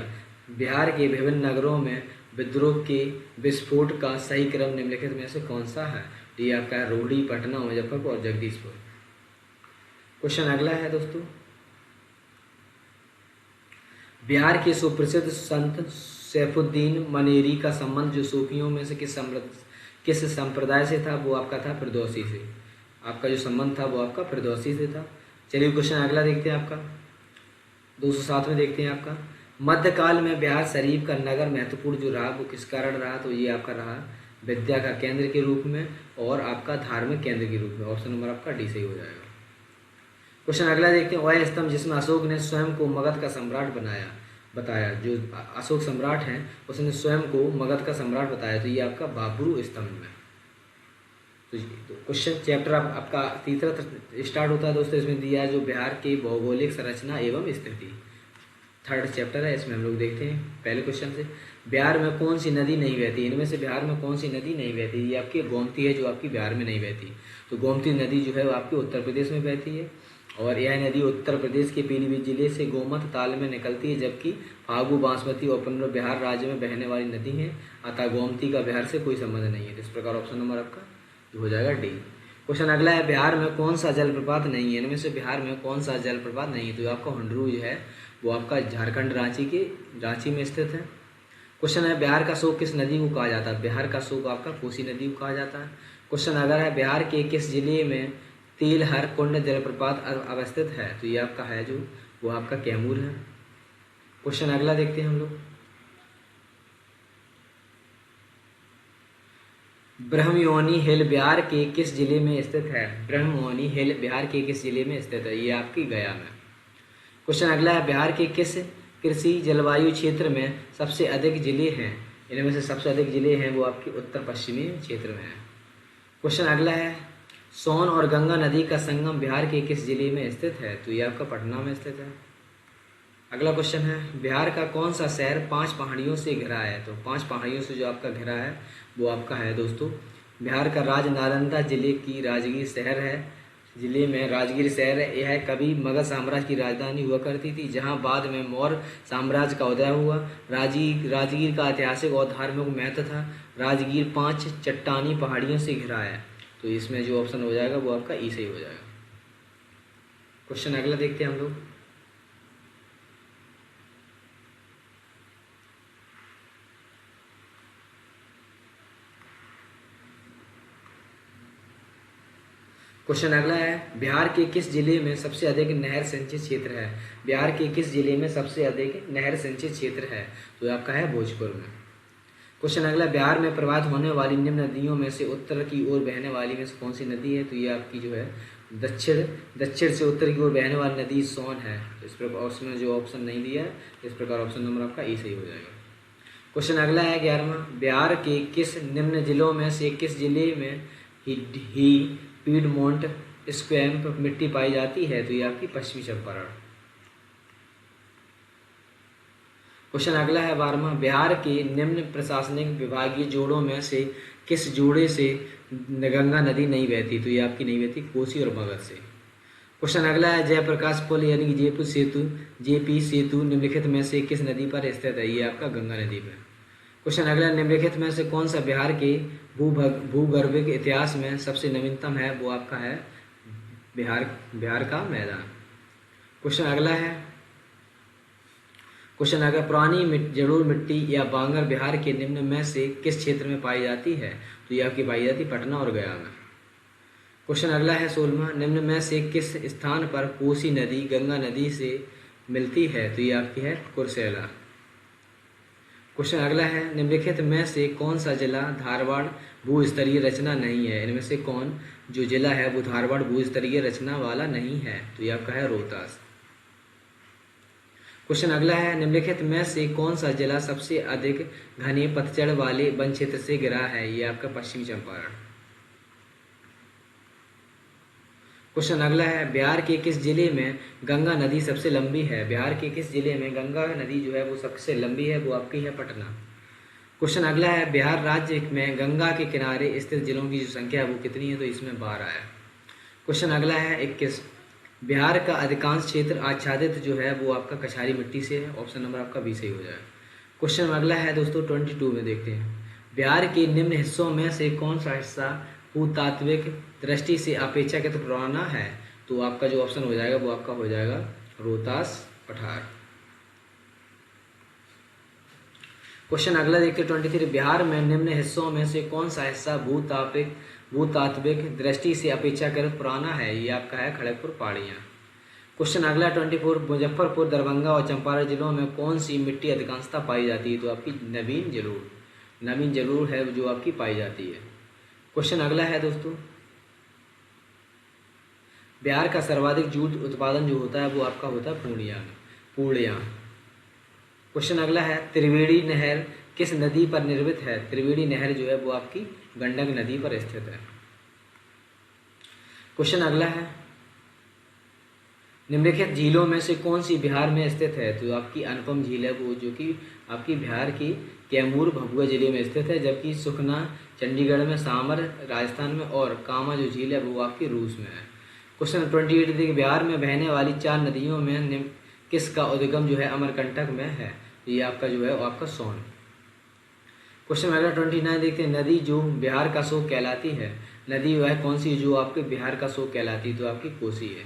बिहार के विभिन्न नगरों में विद्रोह के विस्फोट का सही क्रम निम्नलिखित में से कौन सा है? ये आपका रोहड़ी, पटना, मुजफ्फरपुर और जगदीशपुर। क्वेश्चन अगला है दोस्तों बिहार के सुप्रसिद्ध संत सैफुद्दीन मनेरी का संबंध जो सूफियों में से किस संप्रदाय से था? वो आपका था फिरदौसी से। आपका जो संबंध था वो आपका फिरदौसी से था। चलिए क्वेश्चन अगला देखते हैं आपका 207 में देखते हैं आपका मध्यकाल में बिहार शरीफ का नगर महत्वपूर्ण जो रहा वो किस कारण रहा, तो ये आपका रहा विद्या का केंद्र के रूप में और आपका धार्मिक केंद्र के रूप में। ऑप्शन नंबर आपका डी सही हो जाएगा। क्वेश्चन अगला देखते हैं, वह स्तंभ जिसमें अशोक ने स्वयं को मगध का सम्राट बताया, जो अशोक सम्राट हैं उसने स्वयं को मगध का सम्राट बताया, तो ये आपका बाबरू स्तंभ है। तो क्वेश्चन चैप्टर आपका तीसरा स्टार्ट होता है दोस्तों। इसमें दिया है जो बिहार की भौगोलिक संरचना एवं स्थिति, थर्ड चैप्टर है। इसमें हम लोग देखते हैं पहले क्वेश्चन से, बिहार में कौन सी नदी नहीं बहती, इनमें से बिहार में कौन सी नदी नहीं बहती। ये आपकी गोमती है जो आपकी बिहार में नहीं बहती। तो गोमती नदी जो है वो आपके उत्तर प्रदेश में बहती है और यह नदी उत्तर प्रदेश के पीलीभीत जिले से गोमत ताल में निकलती है, जबकि फागु, बांसमती और पुनर बिहार राज्य में बहने वाली नदी है, अतः गोमती का बिहार से कोई संबंध नहीं है। तो इस प्रकार ऑप्शन नंबर आपका हो जाएगा डी। क्वेश्चन अगला है, बिहार में कौन सा जलप्रपात नहीं है, इनमें से बिहार में कौन सा जलप्रपात नहीं है। तो आपका हुंडरू जो है वो आपका झारखंड रांची में स्थित है। क्वेश्चन है, बिहार का शोक किस नदी को कहा जाता है। बिहार का शोक आपका कोसी नदी को कहा जाता है। क्वेश्चन अगर है, बिहार के किस जिले में तिलहर कुंड जलप्रपात अवस्थित है। तो ये आपका है जो वो आपका कैमूर है। क्वेश्चन अगला देखते हैं हम लोग, ब्रह्मयोनी हिल बिहार के किस जिले में स्थित है। ब्रह्मयोनी हिल बिहार के किस जिले में स्थित है, ये आपकी गया में। क्वेश्चन अगला है, बिहार के किस कृषि जलवायु क्षेत्र में सबसे अधिक जिले हैं। इनमें से सबसे अधिक जिले हैं वो आपके उत्तर पश्चिमी क्षेत्र में है। क्वेश्चन अगला है, सोन और गंगा नदी का संगम बिहार के किस जिले में स्थित है। तो ये आपका पटना में स्थित है। अगला क्वेश्चन है, बिहार का कौन सा शहर 5 पहाड़ियों से घिरा है। तो 5 पहाड़ियों से जो आपका घिरा है वो आपका है दोस्तों बिहार का नालंदा जिले की राजगीर शहर है। जिले में राजगीर शहर है, यह कभी मगध साम्राज्य की राजधानी हुआ करती थी, जहां बाद में मौर्य साम्राज्य का उदय हुआ। राजगीर का ऐतिहासिक और धार्मिक महत्व था। राजगीर 5 चट्टानी पहाड़ियों से घिरा है। तो इसमें जो ऑप्शन हो जाएगा वो आपका ई सही हो जाएगा। क्वेश्चन अगला देखते हैं हम लोग, क्वेश्चन अगला है, बिहार के किस जिले में सबसे अधिक नहर सिंचित क्षेत्र है। बिहार के किस जिले में सबसे अधिक नहर सिंचित क्षेत्र है। तो आपका है भोजपुर में। क्वेश्चन अगला, बिहार में प्रवाहित होने वाली निम्न नदियों में से उत्तर की ओर बहने वाली में से कौन सी नदी है। तो ये आपकी जो है दक्षिण से उत्तर की ओर बहने वाली नदी सोन है। इस प्रकार उसमें जो ऑप्शन नहीं दिया है, इस प्रकार ऑप्शन नंबर आपका ई सही हो जाएगा। क्वेश्चन अगला है 11वां, बिहार के किस निम्न जिलों में से किस जिले में ही पीडमोंट स्क्वैम्प मिट्टी पाई जाती है। तो ये आपकी पश्चिमी चंपारण। क्वेश्चन अगला है 12वां, बिहार के निम्न प्रशासनिक विभागीय जोड़ों में से किस जोड़े से गंगा नदी नहीं बहती। तो ये आपकी नहीं बहती कोसी और मगध से। क्वेश्चन अगला है, जयप्रकाश पुल यानी कि जयपुर सेतु जेपी सेतु निम्नलिखित में से किस नदी पर स्थित है। ये आपका गंगा नदी पर। क्वेश्चन अगला, निम्नलिखित में से कौन सा बिहार के भूगर्भिक इतिहास में सबसे नवीनतम है। वो आपका है बिहार का मैदान। क्वेश्चन अगला, पुरानी जरूर मिट्टी या बांगर बिहार के निम्न में से किस क्षेत्र में पाई जाती है। तो ये आपकी पाई जाती पटना और गया में। क्वेश्चन अगला है 16वां, निम्न में से किस स्थान पर कोसी नदी गंगा नदी से मिलती है। तो ये आपकी है कुर्सेला। क्वेश्चन अगला है, निम्नलिखित में से कौन सा जिला धारवाड़ भूस्तरीय रचना नहीं है। इनमें से कौन जो जिला है वो धारवाड़ भूस्तरीय रचना वाला नहीं है। तो ये आपका है रोहतास। क्वेश्चन अगला है, निम्नलिखित में से कौन सा जिला सबसे अधिक घने पतझड़ वाले वन क्षेत्र से घिरा है। ये आपका पश्चिमी चंपारण। क्वेश्चन अगला है, बिहार के किस जिले में गंगा नदी सबसे लंबी है। बिहार के किस जिले में गंगा नदी जो है वो सबसे लंबी है। वो आपकी है पटना। क्वेश्चन अगला है, बिहार राज्य में गंगा के किनारे स्थित जिलों की जो संख्या है वो कितनी है। तो इसमें 12 है। क्वेश्चन अगला है 21, बिहार का अधिकांश क्षेत्र आच्छादित जो है वो आपका कछारी मिट्टी से है। ऑप्शन नंबर आपका बी सही हो जाएगा। क्वेश्चन अगला है दोस्तों 22 में देखते हैं, बिहार के निम्न हिस्सों में से कौन सा हिस्सा भूतात्विक दृष्टि से अपेक्षाकृत पुराना है। तो आपका जो ऑप्शन हो जाएगा वो आपका हो जाएगा रोहतास पठार। क्वेश्चन अगला देखते हैं 23, बिहार में निम्न हिस्सों में से कौन सा हिस्सा भूतात्विक दृष्टि से अपेक्षाकृत पुराना है। ये आपका है खड़गपुर पहाड़ियाँ। क्वेश्चन अगला 24, मुजफ्फरपुर, दरभंगा और चंपारण जिलों में कौन सी मिट्टी अधिकांशतः पाई जाती है? तो आपकी नवीन जलोढ़, नवीन जलोढ़ है जो आपकी पाई जाती है। क्वेश्चन अगला है दोस्तों, बिहार का सर्वाधिक जूट उत्पादन जो होता है वो आपका होता है पूर्णिया। क्वेश्चन अगला है, त्रिवेणी नहर किस नदी पर निर्मित है? त्रिवेणी नहर जो है वो आपकी गंडक नदी पर स्थित है। क्वेश्चन अगला है, निम्नलिखित झीलों में से कौन सी बिहार में स्थित है? तो आपकी अनुपम झील है वो, जो कि आपकी बिहार की कैमूर भभुआ जिले में स्थित है, जबकि सुखना चंडीगढ़ में, सामर राजस्थान में और कामा जो झील है वो आपकी रूस में है। क्वेश्चन 28, देखिए बिहार में बहने वाली 4 नदियों में किसका उद्गम जो है अमरकंटक में है? ये आपका जो है वो आपका सोन। क्वेश्चन अगला 29 देखते हैं, नदी जो बिहार का शोक कहलाती है, नदी वह कौन सी जो आपके बिहार का शोक कहलाती है? तो आपकी कोसी है।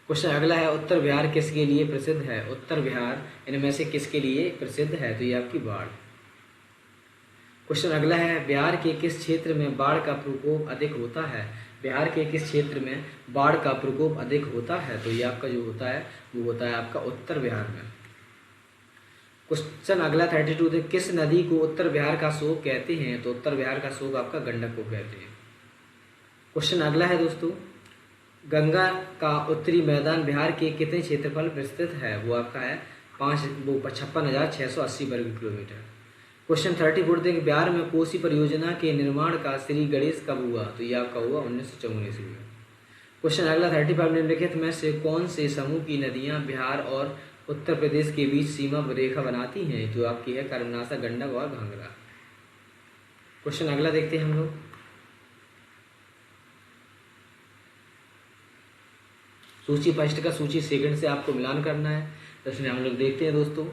क्वेश्चन अगला है, उत्तर बिहार किसके लिए प्रसिद्ध है? उत्तर बिहार इनमें से किसके लिए प्रसिद्ध है? तो ये आपकी बाढ़। क्वेश्चन अगला है, बिहार के किस क्षेत्र में बाढ़ का प्रकोप अधिक होता है? बिहार के किस क्षेत्र में बाढ़ का प्रकोप अधिक होता है? तो ये आपका जो होता है वो होता है आपका उत्तर बिहार में। क्वेश्चन अगला 32 थे, किस नदी को उत्तर बिहार का शोक कहते हैं? तो उत्तर बिहार का शोक आपका गंडक को कहते हैं। क्वेश्चन अगला है दोस्तों, गंगा का उत्तरी मैदान बिहार के कितने क्षेत्रफल विस्तृत है? वो आपका है 56,680 वर्ग किलोमीटर। क्वेश्चन 34 देखिए, बिहार में कोसी परियोजना के निर्माण का श्री गणेश कब हुआ? तो ये आपका हुआ 1954 ईस्वी में। क्वेश्चन अगला 35, निम्नलिखित में से कौन से समूह की नदियां बिहार और उत्तर प्रदेश के बीच सीमा रेखा बनाती हैं? तो आपकी है कर्मनाशा, गंडक और घाघरा। क्वेश्चन अगला देखते हैं हम लोग, सूची फर्स्ट का सूची सेकंड से आपको मिलान करना है, तो इसमें हम लोग देखते हैं दोस्तों।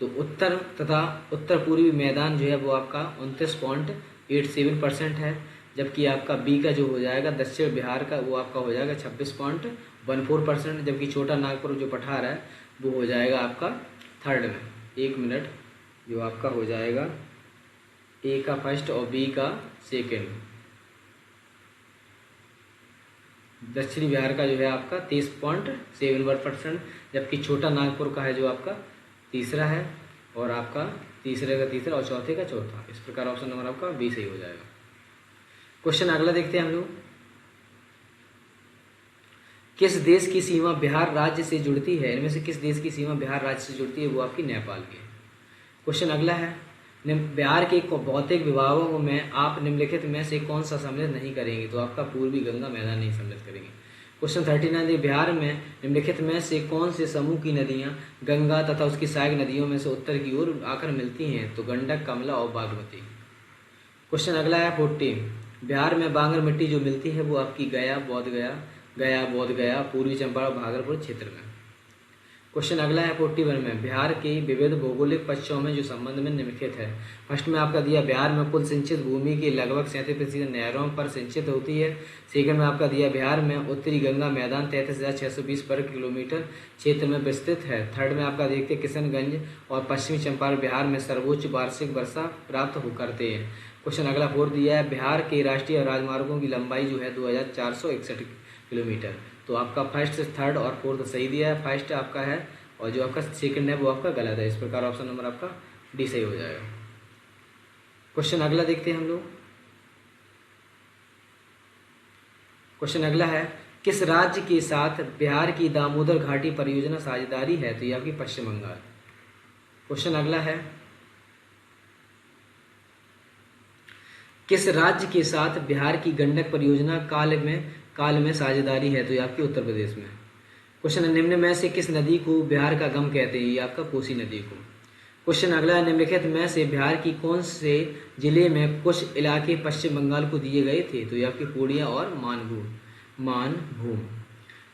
तो उत्तर तथा उत्तर पूर्वी मैदान जो है वो आपका 29.87% है, जबकि आपका बी का जो हो जाएगा दक्षिण बिहार का वो आपका हो जाएगा 26.14%, जबकि छोटा नागपुर जो पठार है वो हो जाएगा आपका थर्ड में। 1 मिनट, जो आपका हो जाएगा ए का फर्स्ट और बी का सेकेंड। दक्षिणी बिहार का जो है आपका 30.71%, जबकि छोटा नागपुर का है जो आपका तीसरा है, और आपका तीसरे का तीसरा और चौथे का चौथा। इस प्रकार ऑप्शन नंबर आपका बी सही हो जाएगा। क्वेश्चन अगला देखते हैं हम लोग, किस देश की सीमा बिहार राज्य से जुड़ती है? इनमें से किस देश की सीमा बिहार राज्य से जुड़ती है? वो आपकी नेपाल की है। क्वेश्चन अगला है, बिहार के भौतिक विभागों में आप निम्नलिखित में से कौन सा सम्मिलित नहीं करेंगे? तो आपका पूर्वी गंगा मैदान नहीं सम्मिलित करेंगे। क्वेश्चन 39, बिहार में निम्नलिखित में से कौन से समूह की नदियां गंगा तथा उसकी सहायक नदियों में से उत्तर की ओर आकर मिलती हैं? तो गंडक, कमला और बागमती। क्वेश्चन अगला है 40, बिहार में बांगर मिट्टी जो मिलती है वो आपकी गया, बोध गया, पूर्वी चंपारण, भागलपुर क्षेत्र में। क्वेश्चन अगला है 41 में, बिहार के विविध भौगोलिक पक्षों में जो संबंध में निम्नलिखित है। फर्स्ट में आपका दिया, बिहार में कुल सिंचित भूमि की लगभग 37% नहरों पर सिंचित होती है। सेकंड में आपका दिया, बिहार में उत्तरी गंगा मैदान 33,620 वर्ग किलोमीटर क्षेत्र में विस्तृत है। थर्ड में आपका देखते किशनगंज और पश्चिमी चंपारण बिहार में सर्वोच्च वार्षिक वर्षा प्राप्त हो करते हैं। क्वेश्चन अगला 4 दिया है, बिहार के राष्ट्रीय राजमार्गों की लंबाई जो है 2461 किलोमीटर। तो आपका फर्स्ट, थर्ड और फोर्थ सही दिया है, फर्स्ट आपका है और जो आपका सेकंड है वो आपका गलत है। इस प्रकार ऑप्शन नंबर आपका डी सही हो जाएगा। क्वेश्चन अगला देखते हैं हम लोग। क्वेश्चन अगला है, किस राज्य के साथ बिहार की दामोदर घाटी परियोजना साझेदारी है? तो ये आपकी पश्चिम बंगाल। क्वेश्चन अगला है, किस राज्य के साथ बिहार की गंडक परियोजना काल में साझेदारी है? तो ये आपकी उत्तर प्रदेश में। क्वेश्चन निम्न में से किस नदी को बिहार का गम कहते हैं? ये आपका कोसी नदी को। क्वेश्चन अगला है, निम्नलिखित में से बिहार की कौन से जिले में कुछ इलाके पश्चिम बंगाल को दिए गए थे? तो ये आपकी पूर्णिया और मानभूम।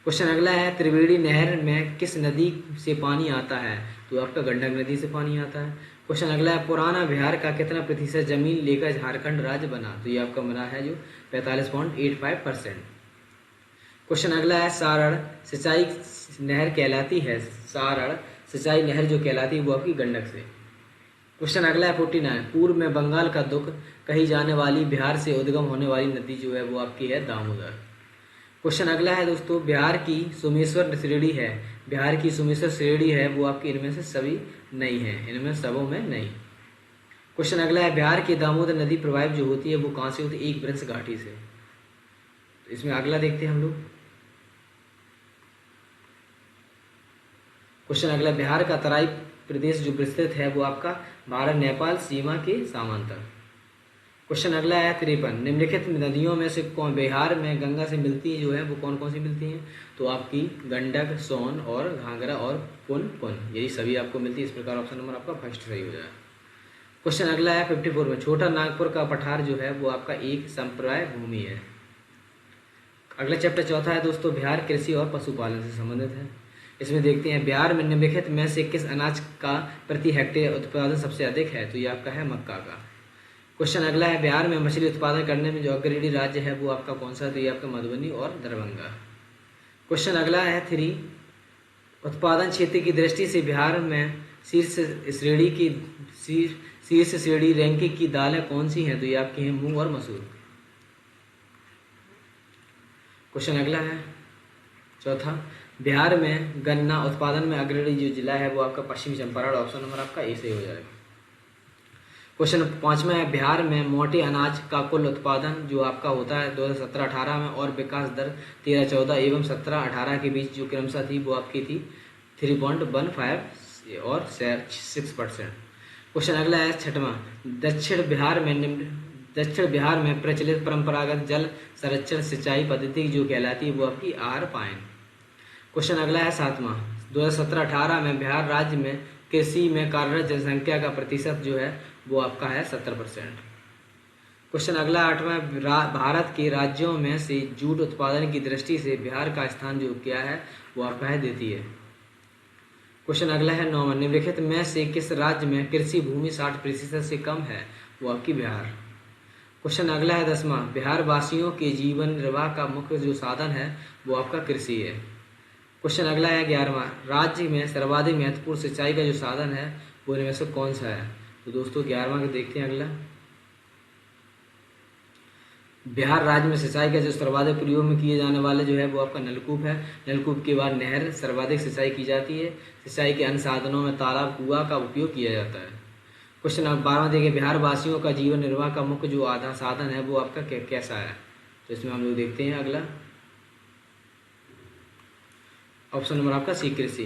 क्वेश्चन अगला है, त्रिवेणी नहर में किस नदी से पानी आता है? तो आपका गंडक नदी से पानी आता है। क्वेश्चन अगला है, पुराना बिहार का कितना प्रतिशत जमीन लेकर झारखंड राज्य बना? तो ये आपका बना है जो 45.85%। क्वेश्चन अगला है, सारण सिंचाई नहर कहलाती है, सारण सिंचाई नहर जो कहलाती है वो आपकी गंडक से। क्वेश्चन अगला है 49, पूर्व में बंगाल का दुख कही जाने वाली बिहार से उद्गम होने वाली नदी जो है वो आपकी है दामोदर। क्वेश्चन अगला है दोस्तों, बिहार की सोमेश्वर श्रेणी है, बिहार की सोमेश्वर श्रेणी है वो आपकी इनमें से सभी नहीं है, इनमें सबों में नहीं। क्वेश्चन अगला है, बिहार की दामोदर नदी प्रवाहित जो होती है वो कहाँ से होती है? एक वृंश घाटी से। तो इसमें अगला देखते हैं हम लोग। क्वेश्चन अगला, बिहार का तराई प्रदेश जो विस्तृत है वो आपका भारत नेपाल सीमा के समांतर। क्वेश्चन अगला है 53, निम्नलिखित नदियों में से कौन बिहार में गंगा से मिलती जो है वो कौन कौन सी मिलती हैं? तो आपकी गंडक, सोन और घाघरा और पुन यही सभी आपको मिलती है। इस प्रकार ऑप्शन नंबर आपका फर्स्ट सही हो जाएगा। क्वेश्चन अगला है 54 में, छोटा नागपुर का पठार जो है वो आपका एक संप्रदाय भूमि है। अगला चैप्टर चौथा है दोस्तों, बिहार कृषि और पशुपालन से संबंधित है। इसमें देखते हैं, बिहार में निम्नलिखित में से किस अनाज का प्रति हेक्टेयर उत्पादन सबसे अधिक है? तो ये आपका है मक्का का। क्वेश्चन अगला है, बिहार में मछली उत्पादन करने में जो अग्रणी राज्य है वो आपका कौन सा है? तो ये आपका मधुबनी और दरभंगा। क्वेश्चन अगला है 3, उत्पादन क्षेत्र की दृष्टि से बिहार में शीर्ष श्रेणी रैंकिंग की दालें कौन सी हैं? तो ये आपकी हैं मूंग और मसूर। क्वेश्चन अगला है चौथा, बिहार में गन्ना उत्पादन में अग्रणी जो जिला है वो आपका पश्चिमी चंपारण। ऑप्शन नंबर आपका ए सही हो जाएगा। क्वेश्चन 5वां है, बिहार में मोटे अनाज का कुल उत्पादन जो आपका होता है 2017-18 में और विकास दर 13-14 एवं 17-18 के बीच जो क्रमशः थी वो आपकी थी 3.15 और 6%। क्वेश्चन अगला है 6वां, दक्षिण बिहार में प्रचलित परंपरागत जल संरक्षण सिंचाई पद्धति जो कहलाती है वो आपकी आर पाइन। क्वेश्चन अगला है 7वां, 2017-18 में बिहार राज्य में कृषि में कार्यरत जनसंख्या का प्रतिशत जो है वो आपका है 70%। क्वेश्चन अगला 8वां, भारत के राज्यों में से जूट उत्पादन की दृष्टि से बिहार का स्थान जो क्या है वो आपका है द्वितीय। क्वेश्चन अगला है 9वां, निम्नलिखित में से किस राज्य में कृषि भूमि 60% से कम है? वो आपकी बिहार। क्वेश्चन अगला है 10वां, बिहार वासियों के जीवन निर्वाह का मुख्य जो साधन है वो आपका कृषि है। क्वेश्चन अगला है 11वां, राज्य में सर्वाधिक महत्वपूर्ण सिंचाई का जो साधन है वो इनमें से कौन सा है? तो दोस्तों 11वां को देखते हैं अगला, बिहार राज्य में सिंचाई का जो सर्वाधिक प्रयोग में किए जाने वाले जो है वो आपका नलकूप है। नलकूप के बाद नहर सर्वाधिक सिंचाई की जाती है। सिंचाई के अन्य साधनों में तालाब, कुआं का उपयोग किया जाता है। क्वेश्चन 12वां देखिए, बिहार वासियों का जीवन निर्वाह का मुख्य जो आधार साधन है वो आपका कैसा है? तो इसमें हम लोग देखते हैं अगला, ऑप्शन नंबर आपका सी कृषि।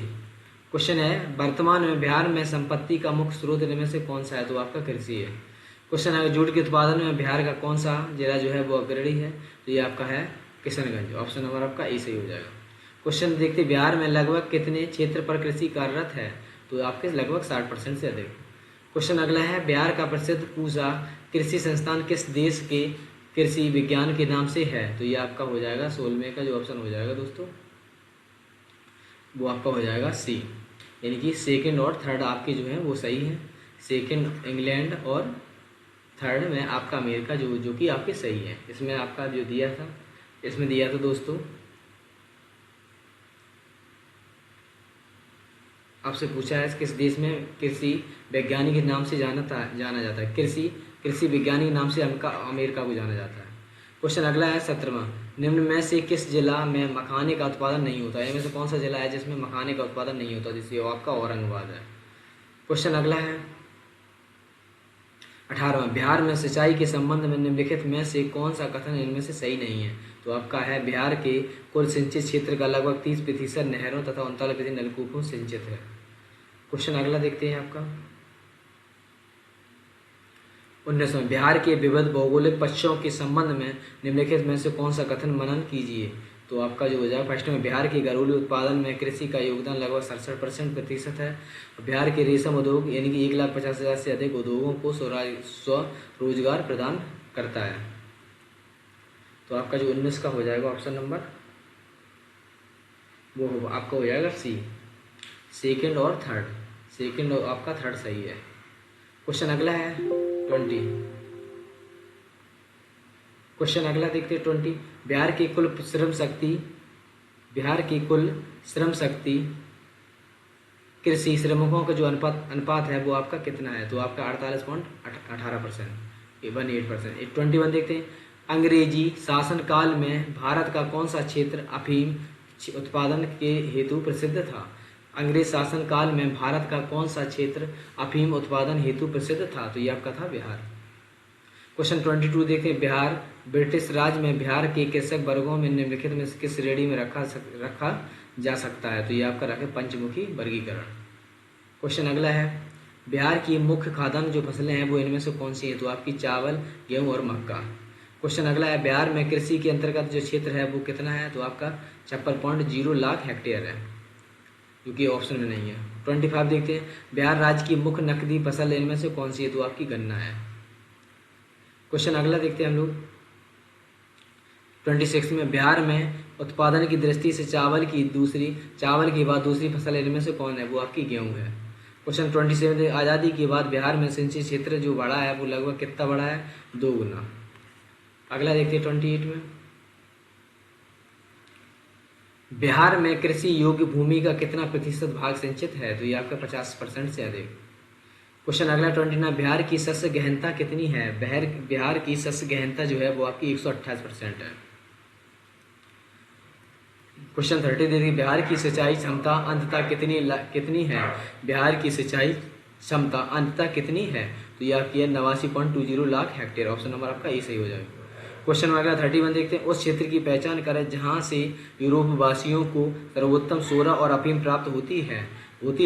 क्वेश्चन है, वर्तमान में बिहार में संपत्ति का मुख्य स्रोत इनमें से कौन सा है? तो आपका कृषि है। क्वेश्चन है, जूट के उत्पादन में बिहार का कौन सा जिला जो है वो अग्रणी है? तो ये आपका है किशनगंज। ऑप्शन नंबर आपका ए सही हो जाएगा। क्वेश्चन देखते हैं, बिहार में लगभग कितने क्षेत्र पर कृषि कार्यरत है? तो आपके लगभग 60% से अधिक। क्वेश्चन अगला है, बिहार का प्रसिद्ध पूसा कृषि संस्थान किस देश के कृषि विज्ञान के नाम से है? तो ये आपका हो जाएगा 16वें का जो ऑप्शन हो जाएगा दोस्तों वो आपका हो जाएगा सी, यानी कि सेकंड और थर्ड आपके जो है वो सही है। सेकंड इंग्लैंड और थर्ड में आपका अमेरिका जो कि आपके सही है। इसमें आपका जो दिया था, इसमें दिया था दोस्तों, आपसे पूछा है किस देश में कृषि वैज्ञानिक के नाम से जाना जाता है? कृषि वैज्ञानिक नाम से अमेरिका को जाना जाता है। क्वेश्चन अगला है 17वां, निम्न में से किस जिला में मखाने का उत्पादन नहीं होता है? इनमें से कौन सा जिला है जिसमें मखाने का उत्पादन नहीं होता? जिससे आपका औरंगाबाद है। क्वेश्चन अगला है 18वां, बिहार में सिंचाई के संबंध में निम्नलिखित में से कौन सा कथन इनमें से सही नहीं है? तो आपका है, बिहार के कुल सिंचित क्षेत्र का लगभग 30% नहरों तथा 39% नलकूपों सिंचित है। क्वेश्चन अगला देखते हैं आपका 19वां, बिहार के विविध भौगोलिक पक्षों के संबंध में निम्नलिखित में से कौन सा कथन मनन कीजिए? तो आपका जो हो जाएगा फर्स्ट में, बिहार के घरेलू उत्पादन में कृषि का योगदान लगभग 67% है। बिहार के रेशम उद्योग यानी कि 1,50,000 से अधिक उद्योगों को स्वरोजगार प्रदान करता है। तो आपका जो 19 का हो जाएगा ऑप्शन नंबर वो आपका हो जाएगा सी, सेकंड और थर्ड। सेकंड और आपका थर्ड सही है। क्वेश्चन अगला है 20। क्वेश्चन अगला देखते हैं 20, बिहार की कुल श्रम शक्ति कृषि श्रमिकों का जो अनुपात है वो आपका कितना है? तो आपका 48.18%, 18%। 21 देखते हैं, अंग्रेजी शासनकाल में भारत का कौन सा क्षेत्र अफीम उत्पादन के हेतु प्रसिद्ध था? अंग्रेज शासनकाल में भारत का कौन सा क्षेत्र अफीम उत्पादन हेतु प्रसिद्ध था? तो ये आपका था बिहार। क्वेश्चन 22 देखते हैं। बिहार ब्रिटिश राज में बिहार के कृषक वर्गों में निम्नलिखित में से किस श्रेणी में रखा जा सकता है? तो ये आपका रखे पंचमुखी वर्गीकरण। क्वेश्चन अगला है, बिहार की मुख्य खाद्यान्न जो फसलें हैं वो इनमें से कौन सी है? तो आपकी चावल, गेहूं और मक्का। क्वेश्चन अगला है, बिहार में कृषि के अंतर्गत जो क्षेत्र है वो कितना है? तो आपका 56.0 लाख हेक्टेयर है, जो कि ऑप्शन में नहीं है। 25 देखते हैं, बिहार राज्य की मुख्य नकदी फसल इनमें से कौन सी है? तो आपकी गन्ना है। क्वेश्चन अगला देखते हैं हम लोग 26 में, बिहार में उत्पादन की दृष्टि से चावल के बाद दूसरी फसल इनमें से कौन है? वो आपकी गेहूं है। क्वेश्चन 27, आज़ादी के बाद बिहार में सिंचाई क्षेत्र जो बढ़ा है वो लगभग कितना बढ़ा है? 2 गुना। अगला देखते हैं 28 में, बिहार में कृषि योग्य भूमि का कितना प्रतिशत भाग सिंचित है? तो ये आपका 50% से अधिक। क्वेश्चन अगला 29, बिहार की शस्य गहनता कितनी है? बिहार की शस्य गहनता जो है वो आपकी 128% है। क्वेश्चन 30 देखिए, बिहार की सिंचाई क्षमता अंततः कितनी है? बिहार की सिंचाई क्षमता अंततः कितनी है? तो ये आपकी है 89.20 लाख हेक्टेयर। ऑप्शन नंबर आपका ए सही हो जाएगा। क्वेश्चन अगला 31 देखते हैं, उस क्षेत्र की पहचान करें जहां से यूरोपवासियों को सर्वोत्तम सोरा और अफीम प्राप्त होती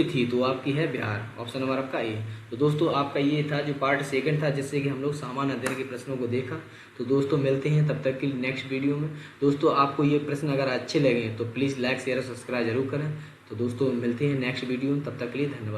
थी। तो आपकी है बिहार। ऑप्शन नंबर आपका ए। तो दोस्तों आपका ये था जो पार्ट 2 था, जिससे कि हम लोग सामान्य अध्ययन के प्रश्नों को देखा। तो दोस्तों मिलते हैं तब तक के लिए नेक्स्ट वीडियो में। दोस्तों आपको ये प्रश्न अगर अच्छे लगे तो प्लीज़ लाइक शेयर और सब्सक्राइब जरूर करें। तो दोस्तों मिलते हैं नेक्स्ट वीडियो में, तब तक के लिए धन्यवाद।